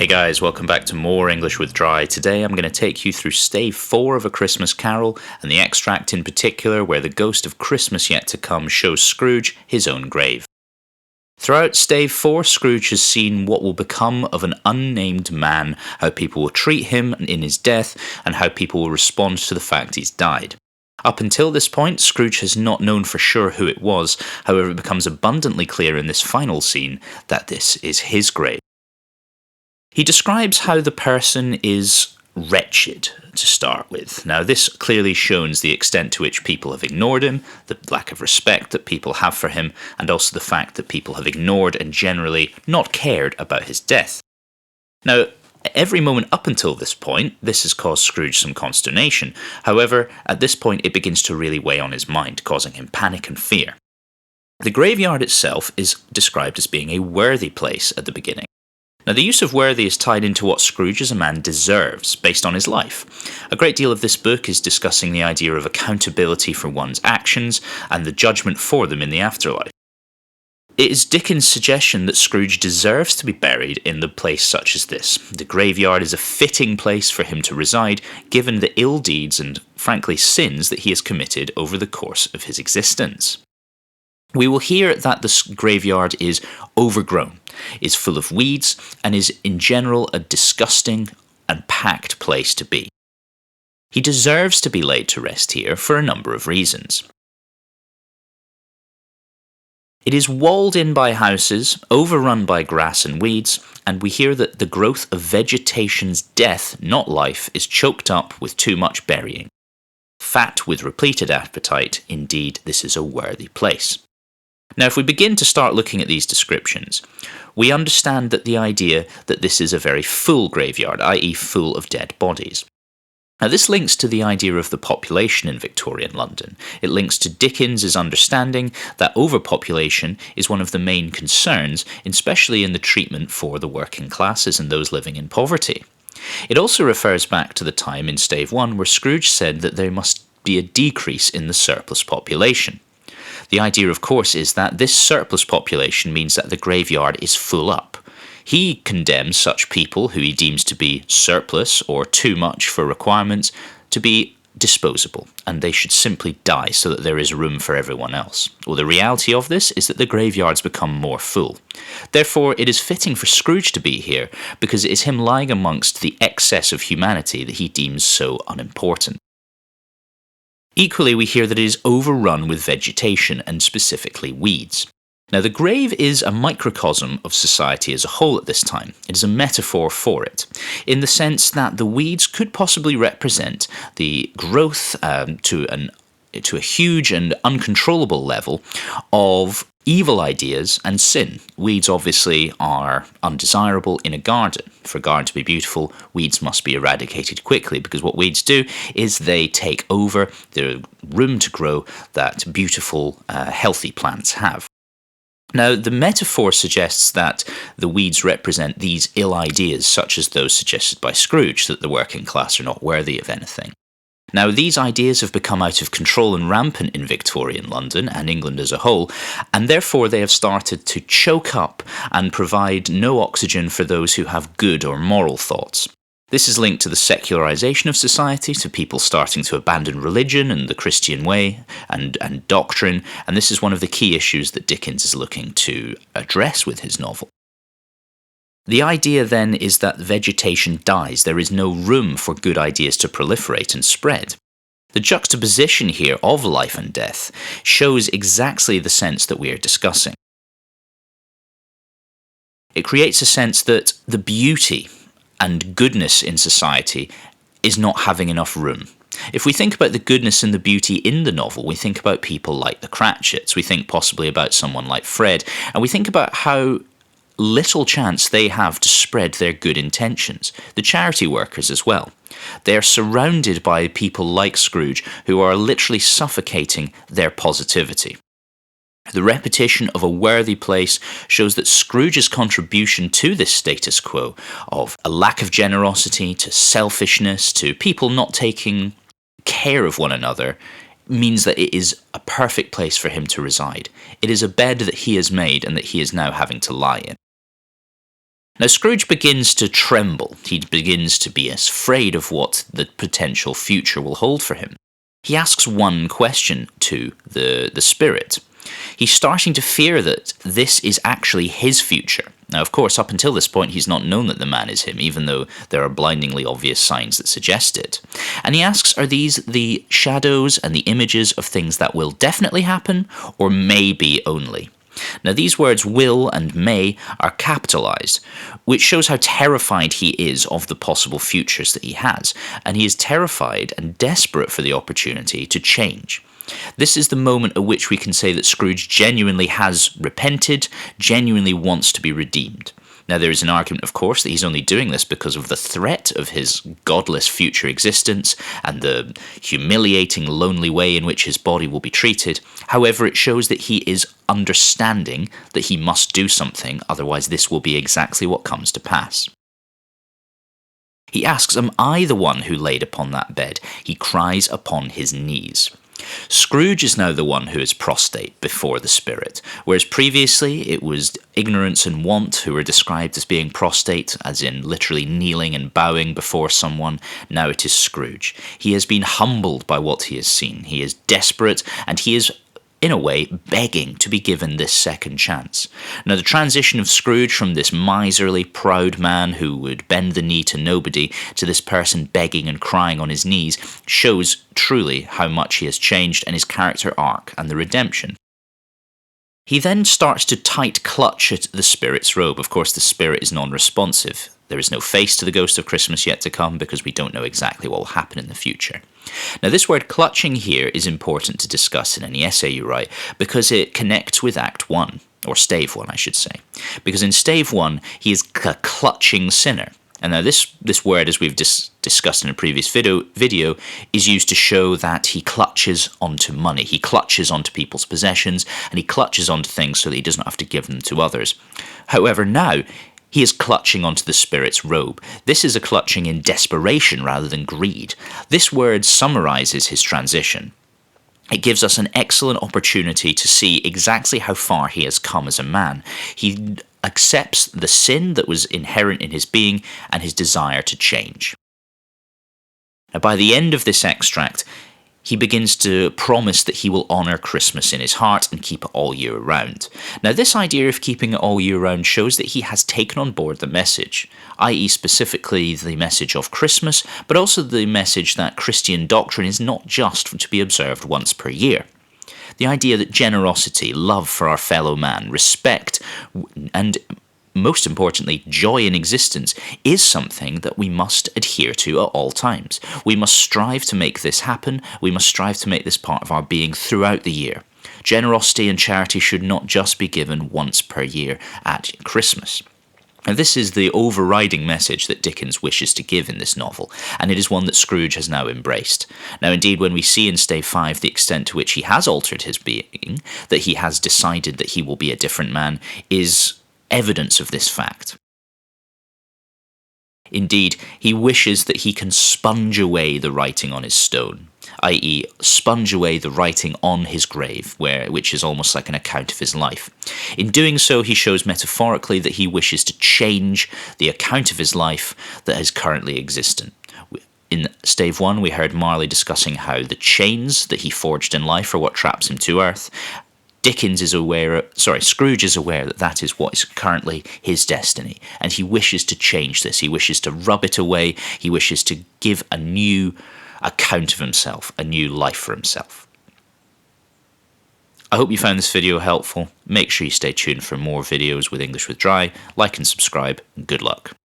Hey guys, welcome back to more English with Dry. Today I'm going to take you through Stave 4 of A Christmas Carol, and the extract in particular where the ghost of Christmas yet to come shows Scrooge his own grave. Throughout Stave 4, Scrooge has seen what will become of an unnamed man, how people will treat him in his death, and how people will respond to the fact he's died. Up until this point, Scrooge has not known for sure who it was, however it becomes abundantly clear in this final scene that this is his grave. He describes how the person is wretched, to start with. Now, this clearly shows the extent to which people have ignored him, the lack of respect that people have for him, and also the fact that people have ignored and generally not cared about his death. Now, every moment up until this point, this has caused Scrooge some consternation. However, at this point, it begins to really weigh on his mind, causing him panic and fear. The graveyard itself is described as being a worthy place at the beginning. Now, the use of worthy is tied into what Scrooge as a man deserves, based on his life. A great deal of this book is discussing the idea of accountability for one's actions and the judgment for them in the afterlife. It is Dickens' suggestion that Scrooge deserves to be buried in a place such as this. The graveyard is a fitting place for him to reside, given the ill deeds and, frankly, sins that he has committed over the course of his existence. We will hear that the graveyard is overgrown, is full of weeds, and is in general a disgusting and packed place to be. He deserves to be laid to rest here for a number of reasons. It is walled in by houses, overrun by grass and weeds, and we hear that the growth of vegetation's death, not life, is choked up with too much burying. Fat with repleted appetite, indeed, this is a worthy place. Now, if we begin to start looking at these descriptions, we understand that the idea that this is a very full graveyard, i.e. full of dead bodies. Now, this links to the idea of the population in Victorian London. It links to Dickens' understanding that overpopulation is one of the main concerns, especially in the treatment for the working classes and those living in poverty. It also refers back to the time in Stave 1 where Scrooge said that there must be a decrease in the surplus population. The idea, of course, is that this surplus population means that the graveyard is full up. He condemns such people who he deems to be surplus or too much for requirements to be disposable, and they should simply die so that there is room for everyone else. Well, the reality of this is that the graveyards become more full. Therefore, it is fitting for Scrooge to be here because it is him lying amongst the excess of humanity that he deems so unimportant. Equally, we hear that it is overrun with vegetation, and specifically weeds. Now, the grave is a microcosm of society as a whole at this time. It is a metaphor for it, in the sense that the weeds could possibly represent the growth to a huge and uncontrollable level of evil ideas and sin. Weeds obviously are undesirable in a garden. For a garden to be beautiful, weeds must be eradicated quickly, because what weeds do is they take over the room to grow that beautiful, healthy plants have. Now, the metaphor suggests that the weeds represent these ill ideas, such as those suggested by Scrooge, that the working class are not worthy of anything. Now, these ideas have become out of control and rampant in Victorian London and England as a whole, and therefore they have started to choke up and provide no oxygen for those who have good or moral thoughts. This is linked to the secularization of society, to people starting to abandon religion and the Christian way and doctrine, and this is one of the key issues that Dickens is looking to address with his novel. The idea then is that vegetation dies. There is no room for good ideas to proliferate and spread. The juxtaposition here of life and death shows exactly the sense that we are discussing. It creates a sense that the beauty and goodness in society is not having enough room. If we think about the goodness and the beauty in the novel, we think about people like the Cratchits, we think possibly about someone like Fred, and we think about how little chance they have to spread their good intentions. The charity workers as well. They are surrounded by people like Scrooge who are literally suffocating their positivity. The repetition of a worthy place shows that Scrooge's contribution to this status quo of a lack of generosity, to selfishness, to people not taking care of one another, means that it is a perfect place for him to reside. It is a bed that he has made and that he is now having to lie in. Now, Scrooge begins to tremble. He begins to be afraid of what the potential future will hold for him. He asks one question to the spirit. He's starting to fear that this is actually his future. Now, of course, up until this point, he's not known that the man is him, even though there are blindingly obvious signs that suggest it. And he asks, are these the shadows and the images of things that will definitely happen, or maybe only? Now, these words will and may are capitalized, which shows how terrified he is of the possible futures that he has, and he is terrified and desperate for the opportunity to change. This is the moment at which we can say that Scrooge genuinely has repented, genuinely wants to be redeemed. Now, there is an argument, of course, that he's only doing this because of the threat of his godless future existence and the humiliating, lonely way in which his body will be treated. However, it shows that he is understanding that he must do something, otherwise this will be exactly what comes to pass. He asks, am I the one who laid upon that bed? He cries upon his knees. Scrooge is now the one who is prostrate before the spirit, whereas previously it was ignorance and want who were described as being prostrate, as in literally kneeling and bowing before someone. Now it is Scrooge. He has been humbled by what he has seen. He is desperate, and he is, in a way, begging to be given this second chance. Now, the transition of Scrooge from this miserly, proud man who would bend the knee to nobody to this person begging and crying on his knees shows truly how much he has changed and his character arc and the redemption. He then starts to tight clutch at the spirit's robe. Of course, the spirit is non-responsive. There is no face to the ghost of Christmas yet to come because we don't know exactly what will happen in the future. Now, this word clutching here is important to discuss in any essay you write because it connects with Act 1, or Stave 1, I should say. Because in Stave 1, he is a clutching sinner. And now this word, as we've discussed in a previous video, is used to show that he clutches onto money. He clutches onto people's possessions, and he clutches onto things so that he doesn't have to give them to others. However, now, he is clutching onto the spirit's robe. This is a clutching in desperation rather than greed. This word summarizes his transition. It gives us an excellent opportunity to see exactly how far he has come as a man. He accepts the sin that was inherent in his being and his desire to change. Now, by the end of this extract, he begins to promise that he will honour Christmas in his heart and keep it all year round. Now, this idea of keeping it all year round shows that he has taken on board the message, i.e. specifically the message of Christmas, but also the message that Christian doctrine is not just to be observed once per year. The idea that generosity, love for our fellow man, respect, and most importantly, joy in existence is something that we must adhere to at all times. We must strive to make this happen. We must strive to make this part of our being throughout the year. Generosity and charity should not just be given once per year at Christmas. And this is the overriding message that Dickens wishes to give in this novel, and it is one that Scrooge has now embraced. Now, indeed, when we see in Stave 5 the extent to which he has altered his being, that he has decided that he will be a different man, is evidence of this fact. Indeed, he wishes that he can sponge away the writing on his stone, i.e. sponge away the writing on his grave, which is almost like an account of his life. In doing so, he shows metaphorically that he wishes to change the account of his life that is currently existent. In Stave 1, we heard Marley discussing how the chains that he forged in life are what traps him to earth. Scrooge is aware that that is what is currently his destiny, and he wishes to change this. He wishes to rub it away. He wishes to give a new account of himself, a new life for himself. I hope you found this video helpful. Make sure you stay tuned for more videos with English with Dry. Like and subscribe, and good luck.